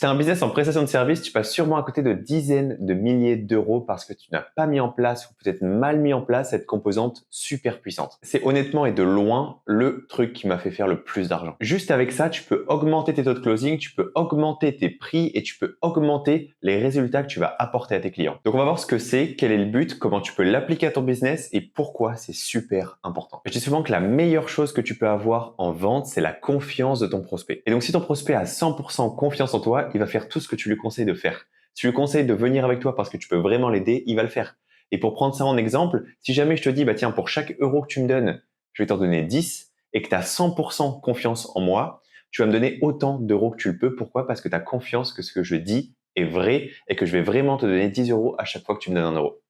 Si tu as un business en prestation de service, tu passes sûrement à côté de dizaines de milliers d'euros parce que tu n'as pas mis en place ou peut-être mal mis en place cette composante super puissante. C'est honnêtement et de loin le truc qui m'a fait faire le plus d'argent. Juste avec ça, tu peux augmenter tes taux de closing, tu peux augmenter tes prix et tu peux augmenter les résultats que tu vas apporter à tes clients. Donc on va voir ce que c'est, quel est le but, comment tu peux l'appliquer à ton business et pourquoi c'est super important. Je dis souvent que la meilleure chose que tu peux avoir en vente, c'est la confiance de ton prospect. Et donc si ton prospect a 100% confiance en toi, il va faire tout ce que tu lui conseilles de faire. Si tu lui conseilles de venir avec toi parce que tu peux vraiment l'aider, il va le faire. Et pour prendre ça en exemple, si jamais je te dis, bah tiens, pour chaque euro que tu me donnes, je vais t'en donner 10 et que tu as 100% confiance en moi, tu vas me donner autant d'euros que tu le peux. Pourquoi? Parce que tu as confiance que ce que je dis est vrai et que je vais vraiment te donner 10 euros à chaque fois que tu me donnes un euro.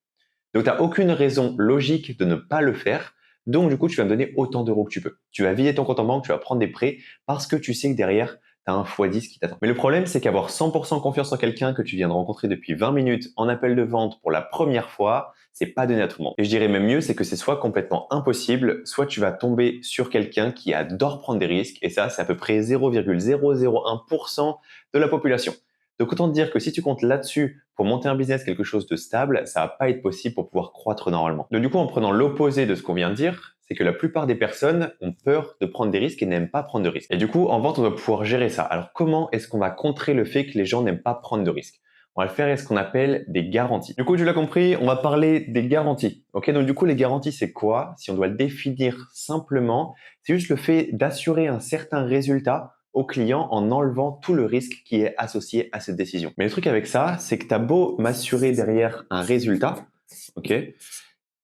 Donc, tu n'as aucune raison logique de ne pas le faire. Donc, du coup, tu vas me donner autant d'euros que tu peux. Tu vas vider ton compte en banque, tu vas prendre des prêts parce que tu sais que derrière, tu as un x10 qui t'attend. Mais le problème, c'est qu'avoir 100% confiance en quelqu'un que tu viens de rencontrer depuis 20 minutes en appel de vente pour la première fois, c'est pas donné à tout le monde. Et je dirais même mieux, c'est que c'est soit complètement impossible, soit tu vas tomber sur quelqu'un qui adore prendre des risques. Et ça, c'est à peu près 0,001% de la population. Donc autant te dire que si tu comptes là-dessus pour monter un business, quelque chose de stable, ça va pas être possible pour pouvoir croître normalement. Donc du coup, en prenant l'opposé de ce qu'on vient de dire, c'est que la plupart des personnes ont peur de prendre des risques et n'aiment pas prendre de risques. Et du coup, en vente, on doit pouvoir gérer ça. Alors comment est-ce qu'on va contrer le fait que les gens n'aiment pas prendre de risques? On va le faire avec ce qu'on appelle des garanties. Du coup, tu l'as compris, on va parler des garanties. Ok, donc du coup, les garanties, c'est quoi? Si on doit le définir simplement, c'est juste le fait d'assurer un certain résultat au client en enlevant tout le risque qui est associé à cette décision. Mais le truc avec ça, c'est que tu as beau m'assurer derrière un résultat, ok,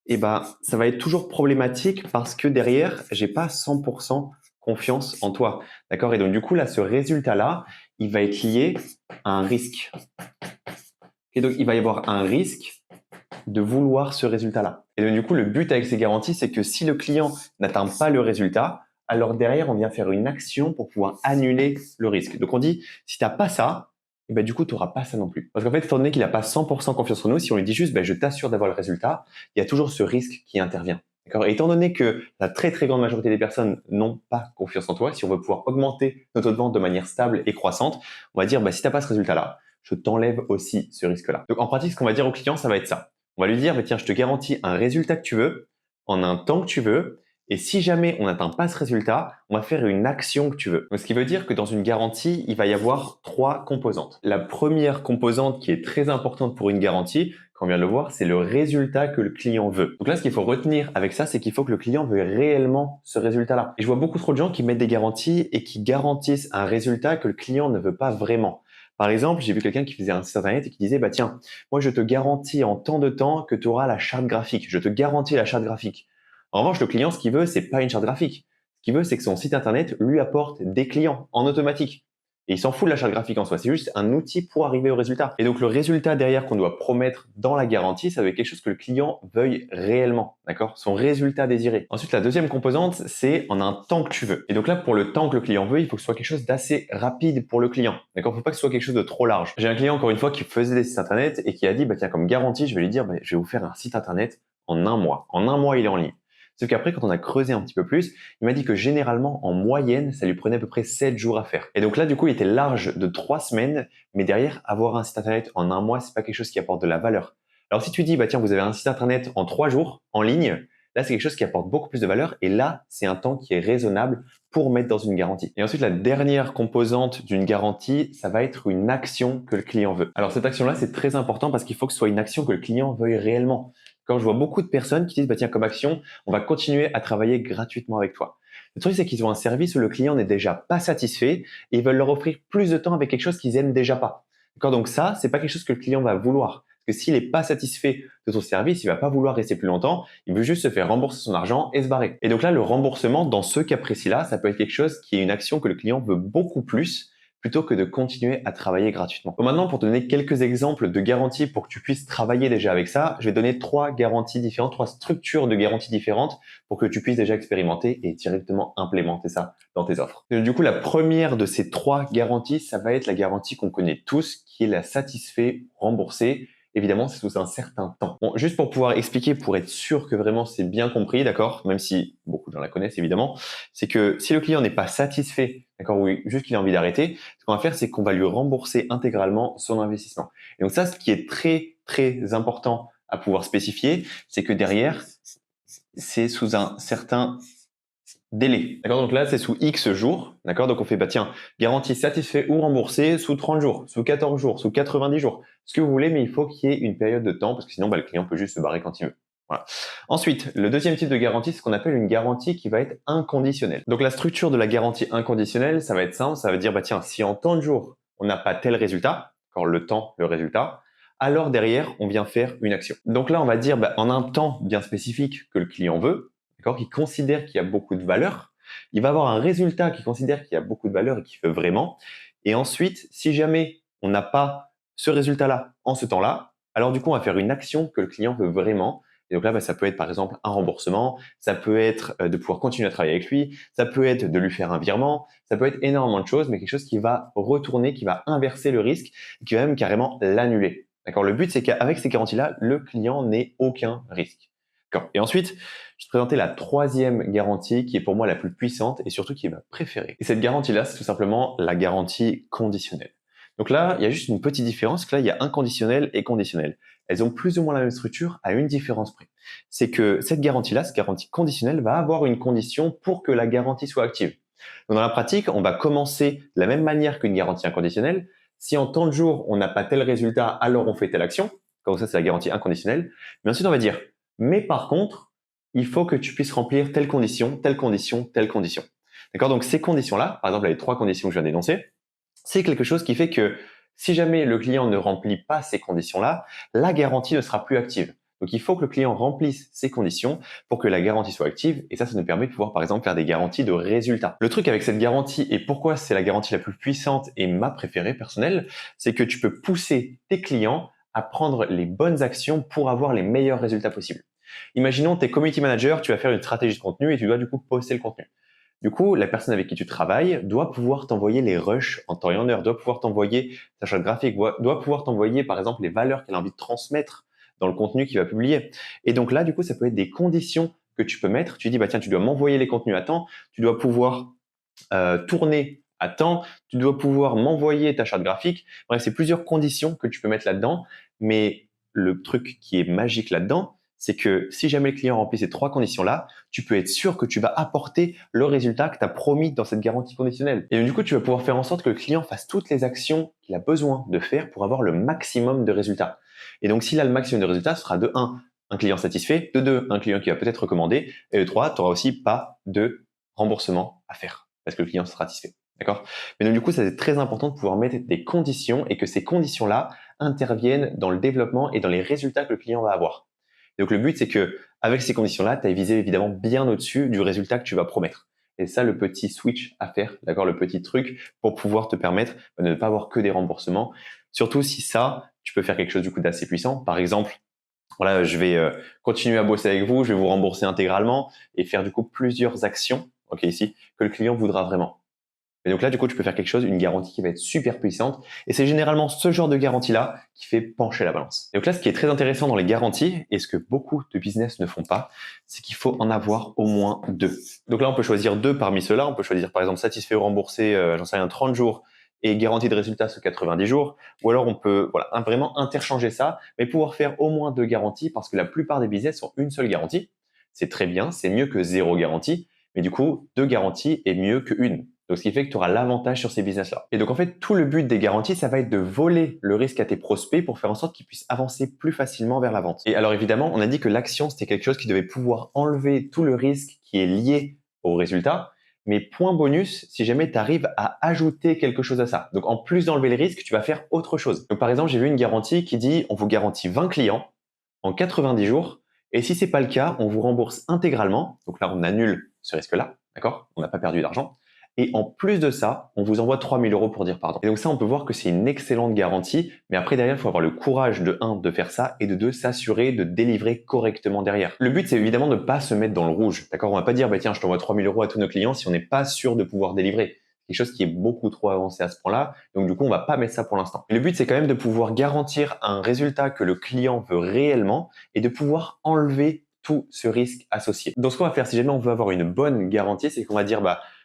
et ça va être toujours problématique parce que derrière, j'ai pas 100% confiance en toi, d'accord? Et donc du coup là, ce résultat-là, il va être lié à un risque. Et donc il va y avoir un risque de vouloir ce résultat-là. Et donc du coup, le but avec ces garanties, c'est que si le client n'atteint pas le résultat, alors derrière, on vient faire une action pour pouvoir annuler le risque. Donc on dit, si tu n'as pas ça, et du coup, tu n'auras pas ça non plus. Parce qu'en fait, étant donné qu'il n'a pas 100% confiance en nous, si on lui dit juste, je t'assure d'avoir le résultat, il y a toujours ce risque qui intervient. D'accord? Et étant donné que la très très grande majorité des personnes n'ont pas confiance en toi, si on veut pouvoir augmenter notre taux de vente de manière stable et croissante, on va dire, si tu n'as pas ce résultat-là, je t'enlève aussi ce risque-là. Donc en pratique, ce qu'on va dire au client, ça va être ça. On va lui dire, tiens, je te garantis un résultat que tu veux, en un temps que tu veux, et si jamais on n'atteint pas ce résultat, on va faire une action que tu veux. Donc, ce qui veut dire que dans une garantie, il va y avoir 3 composantes. La première composante qui est très importante pour une garantie, comme on vient de le voir, c'est le résultat que le client veut. Donc là, ce qu'il faut retenir avec ça, c'est qu'il faut que le client veuille réellement ce résultat-là. Et je vois beaucoup trop de gens qui mettent des garanties et qui garantissent un résultat que le client ne veut pas vraiment. Par exemple, j'ai vu quelqu'un qui faisait un site internet et qui disait, tiens, moi je te garantis en tant de temps que tu auras la charte graphique. Je te garantis la charte graphique. En revanche, le client, ce qu'il veut, c'est pas une charte graphique. Ce qu'il veut, c'est que son site internet lui apporte des clients en automatique. Et il s'en fout de la charte graphique en soi. C'est juste un outil pour arriver au résultat. Et donc, le résultat derrière qu'on doit promettre dans la garantie, ça doit être quelque chose que le client veuille réellement. D'accord? Son résultat désiré. Ensuite, la deuxième composante, c'est en un temps que tu veux. Et donc là, pour le temps que le client veut, il faut que ce soit quelque chose d'assez rapide pour le client. D'accord? Il ne faut pas que ce soit quelque chose de trop large. J'ai un client, encore une fois, qui faisait des sites internet et qui a dit, tiens, comme garantie, je vais lui dire, je vais vous faire un site internet en un mois. En un mois, il est en ligne. Sauf qu'après, quand on a creusé un petit peu plus, il m'a dit que généralement, en moyenne, ça lui prenait à peu près 7 jours à faire. Et donc là, du coup, il était large de 3 semaines, mais derrière, avoir un site internet en un mois, c'est pas quelque chose qui apporte de la valeur. Alors si tu dis, tiens, vous avez un site internet en 3 jours, en ligne, là, c'est quelque chose qui apporte beaucoup plus de valeur. Et là, c'est un temps qui est raisonnable pour mettre dans une garantie. Et ensuite, la dernière composante d'une garantie, ça va être une action que le client veut. Alors cette action-là, c'est très important parce qu'il faut que ce soit une action que le client veuille réellement. Quand je vois beaucoup de personnes qui disent, tiens, comme action, on va continuer à travailler gratuitement avec toi. Le truc, c'est qu'ils ont un service où le client n'est déjà pas satisfait et ils veulent leur offrir plus de temps avec quelque chose qu'ils aiment déjà pas. D'accord? Donc ça, c'est pas quelque chose que le client va vouloir. Parce que s'il n'est pas satisfait de ton service, il va pas vouloir rester plus longtemps. Il veut juste se faire rembourser son argent et se barrer. Et donc là, le remboursement, dans ce cas précis-là, ça peut être quelque chose qui est une action que le client veut beaucoup plus plutôt que de continuer à travailler gratuitement. Donc maintenant, pour te donner quelques exemples de garanties pour que tu puisses travailler déjà avec ça, je vais donner 3 garanties différentes, 3 structures de garanties différentes pour que tu puisses déjà expérimenter et directement implémenter ça dans tes offres. Et du coup, la première de ces 3 garanties, ça va être la garantie qu'on connaît tous, qui est la satisfait remboursée. évidemment, c'est sous un certain temps. Bon, juste pour pouvoir expliquer, pour être sûr que vraiment c'est bien compris, d'accord, même si beaucoup de gens la connaissent évidemment, c'est que si le client n'est pas satisfait, d'accord, ou juste qu'il a envie d'arrêter, ce qu'on va faire, c'est qu'on va lui rembourser intégralement son investissement. Et donc ça, ce qui est très, très important à pouvoir spécifier, c'est que derrière, c'est sous un certain délai. D'accord, donc là, c'est sous X jours. D'accord, donc on fait, bah tiens, garantie satisfait ou remboursé sous 30 jours, sous 14 jours, sous 90 jours, ce que vous voulez, mais il faut qu'il y ait une période de temps parce que sinon, bah, le client peut juste se barrer quand il veut. Voilà. Ensuite, le deuxième type de garantie, c'est ce qu'on appelle une garantie qui va être inconditionnelle. Donc la structure de la garantie inconditionnelle, ça va être simple, ça veut dire, bah tiens, si en tant de jours, on n'a pas tel résultat, encore le temps, le résultat, alors derrière, on vient faire une action. Donc là, on va dire, bah, en un temps bien spécifique que le client veut, d'accord, qui considère qu'il y a beaucoup de valeur, il va avoir un résultat qui considère qu'il y a beaucoup de valeur et qu'il veut vraiment. Et ensuite, si jamais on n'a pas ce résultat-là en ce temps-là, alors du coup, on va faire une action que le client veut vraiment. Et donc là, bah, ça peut être par exemple un remboursement, ça peut être de pouvoir continuer à travailler avec lui, ça peut être de lui faire un virement, ça peut être énormément de choses, mais quelque chose qui va retourner, qui va inverser le risque, qui va même carrément l'annuler. D'accord. Le but, c'est qu'avec ces garanties-là, le client n'ait aucun risque. D'accord. Et ensuite, je vais te présenter la troisième garantie qui est pour moi la plus puissante et surtout qui est ma préférée. Et cette garantie-là, c'est tout simplement la garantie conditionnelle. Donc là, il y a juste une petite différence. Là, il y a inconditionnel et conditionnel. Elles ont plus ou moins la même structure à une différence près. C'est que cette garantie-là, cette garantie conditionnelle, va avoir une condition pour que la garantie soit active. Donc dans la pratique, on va commencer de la même manière qu'une garantie inconditionnelle. Si en tant de jours, on n'a pas tel résultat, alors on fait telle action. Comme ça, c'est la garantie inconditionnelle. Mais ensuite, on va dire, mais par contre, il faut que tu puisses remplir telle condition, telle condition, telle condition. D'accord? Donc ces conditions-là, par exemple les trois conditions que je viens d'énoncer, c'est quelque chose qui fait que si jamais le client ne remplit pas ces conditions-là, la garantie ne sera plus active. Donc il faut que le client remplisse ces conditions pour que la garantie soit active et ça nous permet de pouvoir par exemple faire des garanties de résultats. Le truc avec cette garantie et pourquoi c'est la garantie la plus puissante et ma préférée personnelle, c'est que tu peux pousser tes clients à prendre les bonnes actions pour avoir les meilleurs résultats possibles. Imaginons, tu es community manager, tu vas faire une stratégie de contenu et tu dois du coup poster le contenu. Du coup, la personne avec qui tu travailles doit pouvoir t'envoyer les rushs en temps et en heure, doit pouvoir t'envoyer sa charte graphique, doit pouvoir t'envoyer par exemple les valeurs qu'elle a envie de transmettre dans le contenu qu'il va publier. Et donc là, du coup, ça peut être des conditions que tu peux mettre. Tu dis, bah tiens, tu dois m'envoyer les contenus à temps, tu dois pouvoir tourner à temps, tu dois pouvoir m'envoyer ta charte graphique. Bref, c'est plusieurs conditions que tu peux mettre là-dedans. Mais le truc qui est magique là-dedans, c'est que si jamais le client remplit ces trois conditions-là, tu peux être sûr que tu vas apporter le résultat que tu as promis dans cette garantie conditionnelle. Et du coup, tu vas pouvoir faire en sorte que le client fasse toutes les actions qu'il a besoin de faire pour avoir le maximum de résultats. Et donc, s'il a le maximum de résultats, ce sera de 1, un client satisfait, de 2, un client qui va peut-être recommander, et de 3, tu n'auras aussi pas de remboursement à faire parce que le client sera satisfait. D'accord? Mais donc, du coup, ça c'est très important de pouvoir mettre des conditions et que ces conditions-là interviennent dans le développement et dans les résultats que le client va avoir. Et donc, le but, c'est que avec ces conditions-là, tu as visé évidemment bien au-dessus du résultat que tu vas promettre. Et ça, le petit switch à faire, d'accord, le petit truc pour pouvoir te permettre de ne pas avoir que des remboursements. Surtout si ça, tu peux faire quelque chose du coup d'assez puissant. Par exemple, voilà, je vais continuer à bosser avec vous, je vais vous rembourser intégralement et faire du coup plusieurs actions, ok, ici, que le client voudra vraiment. Et donc là, du coup, tu peux faire quelque chose, une garantie qui va être super puissante. Et c'est généralement ce genre de garantie-là qui fait pencher la balance. Et donc là, ce qui est très intéressant dans les garanties, et ce que beaucoup de business ne font pas, c'est qu'il faut en avoir au moins 2. Donc là, on peut choisir 2 parmi ceux-là. On peut choisir, par exemple, satisfait ou remboursé, j'en sais rien, 30 jours et garantie de résultat sur 90 jours. Ou alors, on peut voilà, vraiment interchanger ça, mais pouvoir faire au moins 2 garanties parce que la plupart des business ont une seule garantie. C'est très bien, c'est mieux que 0 garantie. Mais du coup, 2 garanties est mieux que 1. Donc, ce qui fait que tu auras l'avantage sur ces business-là. Et donc, en fait, tout le but des garanties, ça va être de voler le risque à tes prospects pour faire en sorte qu'ils puissent avancer plus facilement vers la vente. Et alors, évidemment, on a dit que l'action, c'était quelque chose qui devait pouvoir enlever tout le risque qui est lié au résultat. Mais point bonus, si jamais tu arrives à ajouter quelque chose à ça. Donc, en plus d'enlever les risques, tu vas faire autre chose. Donc, par exemple, j'ai vu une garantie qui dit, on vous garantit 20 clients en 90 jours. Et si c'est pas le cas, on vous rembourse intégralement. Donc là, on annule ce risque-là. D'accord? On n'a pas perdu d'argent. Et en plus de ça, on vous envoie 3 000 € pour dire pardon. Et donc ça, on peut voir que c'est une excellente garantie. Mais après, derrière, il faut avoir le courage de 1, de faire ça et de 2, s'assurer de délivrer correctement derrière. Le but, c'est évidemment de ne pas se mettre dans le rouge. D'accord? On va pas dire, bah tiens, je t'envoie 3 000 € à tous nos clients si on n'est pas sûr de pouvoir délivrer. quelque chose qui est beaucoup trop avancé à ce point-là. Donc, du coup, on va pas mettre ça pour l'instant. Le but, c'est quand même de pouvoir garantir un résultat que le client veut réellement et de pouvoir enlever tout ce risque associé. Donc, ce qu'on va faire, si jamais on veut avoir une bonne garantie, c'est qu'on va dire,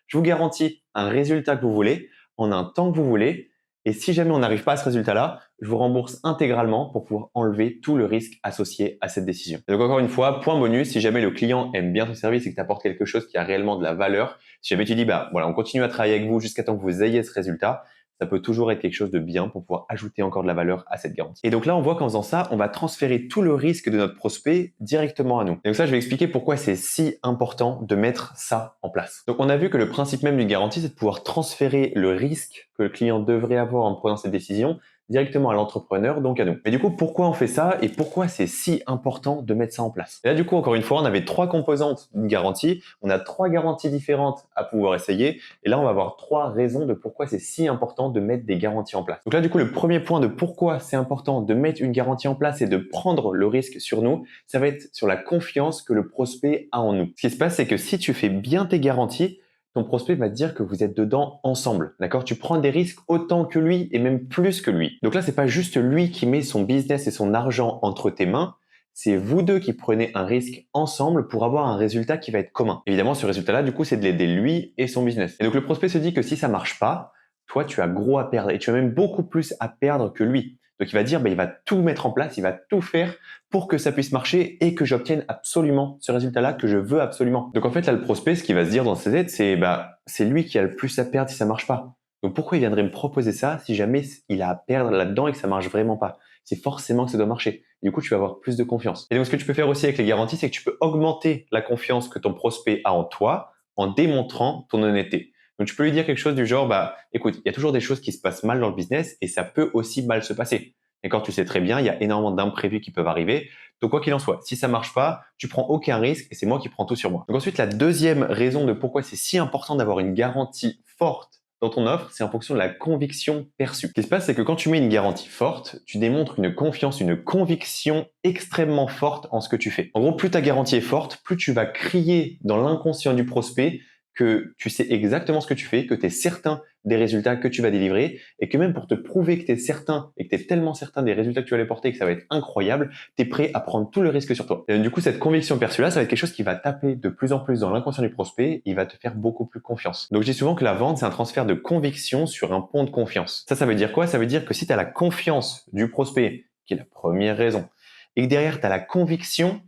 je vous garantis un résultat que vous voulez en un temps que vous voulez. Et si jamais on n'arrive pas à ce résultat-là, je vous rembourse intégralement pour pouvoir enlever tout le risque associé à cette décision. Et donc encore une fois, point bonus, si jamais le client aime bien ton service et que tu apportes quelque chose qui a réellement de la valeur, si jamais tu dis, voilà, on continue à travailler avec vous jusqu'à temps que vous ayez ce résultat, ça peut toujours être quelque chose de bien pour pouvoir ajouter encore de la valeur à cette garantie. Et donc là, on voit qu'en faisant ça, on va transférer tout le risque de notre prospect directement à nous. Et donc ça, je vais expliquer pourquoi c'est si important de mettre ça en place. Donc on a vu que le principe même d'une garantie, c'est de pouvoir transférer le risque que le client devrait avoir en prenant cette décision directement à l'entrepreneur, donc à nous. Mais du coup, pourquoi on fait ça et pourquoi c'est si important de mettre ça en place? Et là, du coup, encore une fois, on avait 3 composantes d'une garantie. On a 3 garanties différentes à pouvoir essayer. Et là, on va avoir 3 raisons de pourquoi c'est si important de mettre des garanties en place. Donc là, du coup, le premier point de pourquoi c'est important de mettre une garantie en place et de prendre le risque sur nous, ça va être sur la confiance que le prospect a en nous. Ce qui se passe, c'est que si tu fais bien tes garanties, ton prospect va te dire que vous êtes dedans ensemble, d'accord? Tu prends des risques autant que lui et même plus que lui. Donc là, c'est pas juste lui qui met son business et son argent entre tes mains, c'est vous deux qui prenez un risque ensemble pour avoir un résultat qui va être commun. Évidemment, ce résultat-là, du coup, c'est de l'aider lui et son business. Et donc le prospect se dit que si ça marche pas, toi, tu as gros à perdre et tu as même beaucoup plus à perdre que lui. Donc il va dire, il va tout mettre en place, il va tout faire pour que ça puisse marcher et que j'obtienne absolument ce résultat-là que je veux absolument. Donc en fait, là, le prospect, ce qu'il va se dire dans sa tête, c'est lui qui a le plus à perdre si ça marche pas. Donc pourquoi il viendrait me proposer ça si jamais il a à perdre là-dedans et que ça marche vraiment pas? C'est forcément que ça doit marcher. Du coup, tu vas avoir plus de confiance. Et donc, ce que tu peux faire aussi avec les garanties, c'est que tu peux augmenter la confiance que ton prospect a en toi en démontrant ton honnêteté. Donc, tu peux lui dire quelque chose du genre, écoute, il y a toujours des choses qui se passent mal dans le business et ça peut aussi mal se passer. D'accord, tu sais très bien, il y a énormément d'imprévus qui peuvent arriver. Donc, quoi qu'il en soit, si ça marche pas, tu prends aucun risque et c'est moi qui prends tout sur moi. Donc, ensuite, la deuxième raison de pourquoi c'est si important d'avoir une garantie forte dans ton offre, c'est en fonction de la conviction perçue. Ce qui se passe, c'est que quand tu mets une garantie forte, tu démontres une confiance, une conviction extrêmement forte en ce que tu fais. En gros, plus ta garantie est forte, plus tu vas crier dans l'inconscient du prospect que tu sais exactement ce que tu fais, que tu es certain des résultats que tu vas délivrer et que même pour te prouver que tu es certain et que tu es tellement certain des résultats que tu vas aller porter et que ça va être incroyable, tu es prêt à prendre tout le risque sur toi. Et du coup, cette conviction perçue-là, ça va être quelque chose qui va taper de plus en plus dans l'inconscient du prospect et il va te faire beaucoup plus confiance. Donc, je dis souvent que la vente, c'est un transfert de conviction sur un pont de confiance. Ça veut dire quoi? Ça veut dire que si tu as la confiance du prospect, qui est la première raison, et que derrière, tu as la conviction,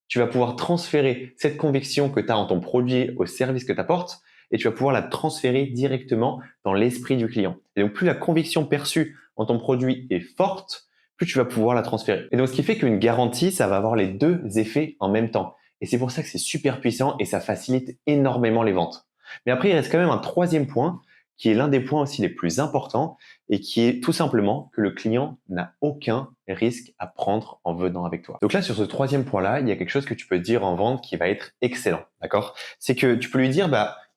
tu vas pouvoir transférer cette conviction que tu as en ton produit au service que tu apportes et tu vas pouvoir la transférer directement dans l'esprit du client. Et donc, plus la conviction perçue en ton produit est forte, plus tu vas pouvoir la transférer. Et donc, ce qui fait qu'une garantie, ça va avoir les deux effets en même temps. Et c'est pour ça que c'est super puissant et ça facilite énormément les ventes. Mais après, il reste quand même un troisième point qui est l'un des points aussi les plus importants et qui est tout simplement que le client n'a aucun risque à prendre en venant avec toi. Donc là, sur ce troisième point-là, il y a quelque chose que tu peux dire en vente qui va être excellent, d'accord? C'est que tu peux lui dire,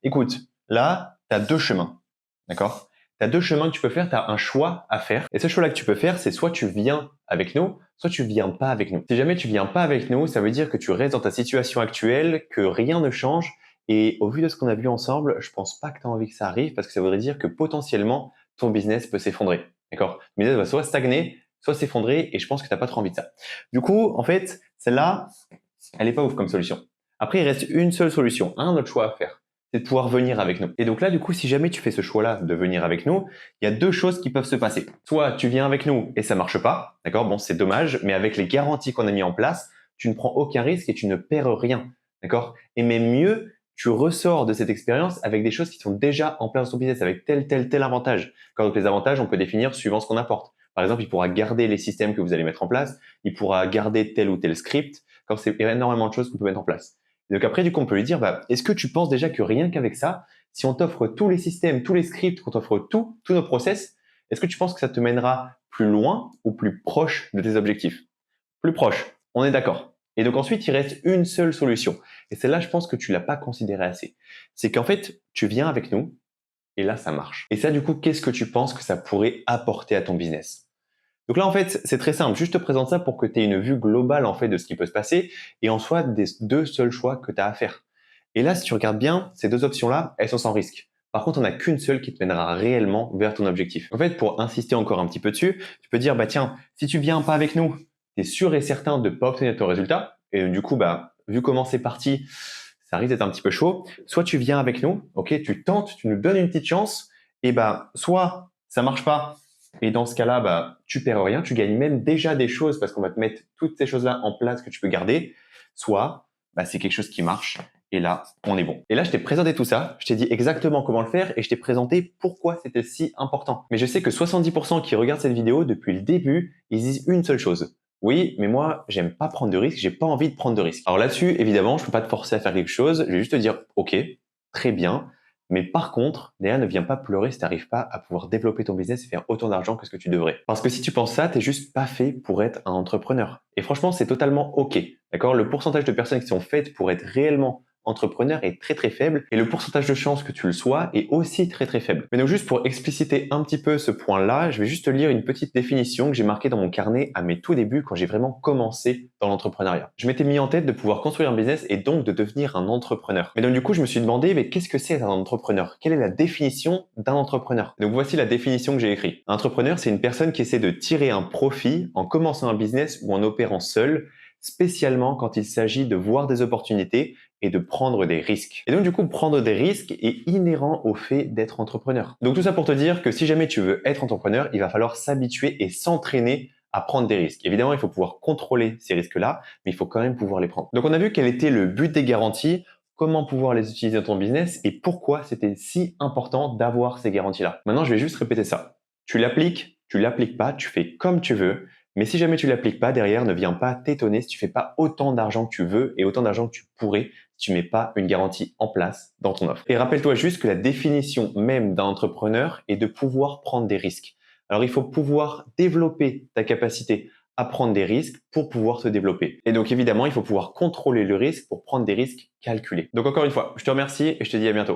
écoute, là, tu as 2 chemins, d'accord? Tu as 2 chemins que tu peux faire, tu as un choix à faire. Et ce choix-là que tu peux faire, c'est soit tu viens avec nous, soit tu viens pas avec nous. Si jamais tu viens pas avec nous, ça veut dire que tu restes dans ta situation actuelle, que rien ne change. Et au vu de ce qu'on a vu ensemble, je pense pas que tu as envie que ça arrive parce que ça voudrait dire que potentiellement, ton business peut s'effondrer. D'accord? Ton business va soit stagner, soit s'effondrer et je pense que tu n'as pas trop envie de ça. Du coup, en fait, celle-là, elle est pas ouf comme solution. Après, il reste une seule solution, un autre choix à faire. C'est de pouvoir venir avec nous. Et donc là, du coup, si jamais tu fais ce choix-là de venir avec nous, il y a 2 choses qui peuvent se passer. Soit tu viens avec nous et ça marche pas. D'accord? Bon, c'est dommage, mais avec les garanties qu'on a mis en place, tu ne prends aucun risque et tu ne perds rien. D'accord? Et même mieux, tu ressors de cette expérience avec des choses qui sont déjà en place dans ton business, avec tel avantage. Donc les avantages, on peut définir suivant ce qu'on apporte. Par exemple, il pourra garder les systèmes que vous allez mettre en place, il pourra garder tel ou tel script, comme c'est énormément de choses qu'on peut mettre en place. Et donc après, du coup, on peut lui dire, est-ce que tu penses déjà que rien qu'avec ça, si on t'offre tous les systèmes, tous les scripts, qu'on t'offre tous nos process, est-ce que tu penses que ça te mènera plus loin ou plus proche de tes objectifs? Plus proche, on est d'accord. Et donc ensuite, il reste une seule solution. Et celle-là, je pense que tu l'as pas considérée assez. C'est qu'en fait, tu viens avec nous et là, ça marche. Et ça, du coup, qu'est-ce que tu penses que ça pourrait apporter à ton business? Donc là, en fait, c'est très simple. Juste te présente ça pour que tu aies une vue globale, en fait, de ce qui peut se passer et en soit des 2 seuls choix que tu as à faire. Et là, si tu regardes bien, ces 2 options-là, elles sont sans risque. Par contre, on n'a qu'une seule qui te mènera réellement vers ton objectif. En fait, pour insister encore un petit peu dessus, tu peux dire, bah tiens, si tu viens pas avec nous, tu es sûr et certain de ne pas obtenir ton résultat. Et du coup, bah, vu comment c'est parti, ça risque d'être un petit peu chaud. Soit tu viens avec nous, ok, tu tentes, tu nous donnes une petite chance, et bah, soit ça marche pas, et dans ce cas-là, bah, tu perds rien, tu gagnes même déjà des choses parce qu'on va te mettre toutes ces choses-là en place que tu peux garder. Soit, bah, c'est quelque chose qui marche, et là, on est bon. Et là, je t'ai présenté tout ça, je t'ai dit exactement comment le faire, et je t'ai présenté pourquoi c'était si important. Mais je sais que 70% qui regardent cette vidéo depuis le début, ils disent une seule chose. Oui, mais moi, j'aime pas prendre de risques, j'ai pas envie de prendre de risques. Alors là-dessus, évidemment, je peux pas te forcer à faire quelque chose, je vais juste te dire, ok, très bien, mais par contre, derrière, ne viens pas pleurer si tu n'arrives pas à pouvoir développer ton business et faire autant d'argent que ce que tu devrais. Parce que si tu penses ça, tu n'es juste pas fait pour être un entrepreneur. Et franchement, c'est totalement ok. D'accord? Le pourcentage de personnes qui sont faites pour être réellement entrepreneur est très très faible et le pourcentage de chances que tu le sois est aussi très très faible. Mais donc juste pour expliciter un petit peu ce point-là, je vais juste te lire une petite définition que j'ai marquée dans mon carnet à mes tout débuts quand j'ai vraiment commencé dans l'entrepreneuriat. Je m'étais mis en tête de pouvoir construire un business et donc de devenir un entrepreneur. Mais donc du coup, je me suis demandé, mais qu'est-ce que c'est un entrepreneur? Quelle est la définition d'un entrepreneur? Donc voici la définition que j'ai écrite. Un entrepreneur, c'est une personne qui essaie de tirer un profit en commençant un business ou en opérant seul, spécialement quand il s'agit de voir des opportunités et de prendre des risques. Et donc du coup, prendre des risques est inhérent au fait d'être entrepreneur. Donc tout ça pour te dire que si jamais tu veux être entrepreneur, il va falloir s'habituer et s'entraîner à prendre des risques. Évidemment, il faut pouvoir contrôler ces risques-là, mais il faut quand même pouvoir les prendre. Donc on a vu quel était le but des garanties, comment pouvoir les utiliser dans ton business et pourquoi c'était si important d'avoir ces garanties-là. Maintenant, je vais juste répéter ça. Tu l'appliques pas, tu fais comme tu veux. Mais si jamais tu l'appliques pas, derrière, ne viens pas t'étonner si tu fais pas autant d'argent que tu veux et autant d'argent que tu pourrais si tu mets pas une garantie en place dans ton offre. Et rappelle-toi juste que la définition même d'un entrepreneur est de pouvoir prendre des risques. Alors, il faut pouvoir développer ta capacité à prendre des risques pour pouvoir te développer. Et donc, évidemment, il faut pouvoir contrôler le risque pour prendre des risques calculés. Donc, encore une fois, je te remercie et je te dis à bientôt.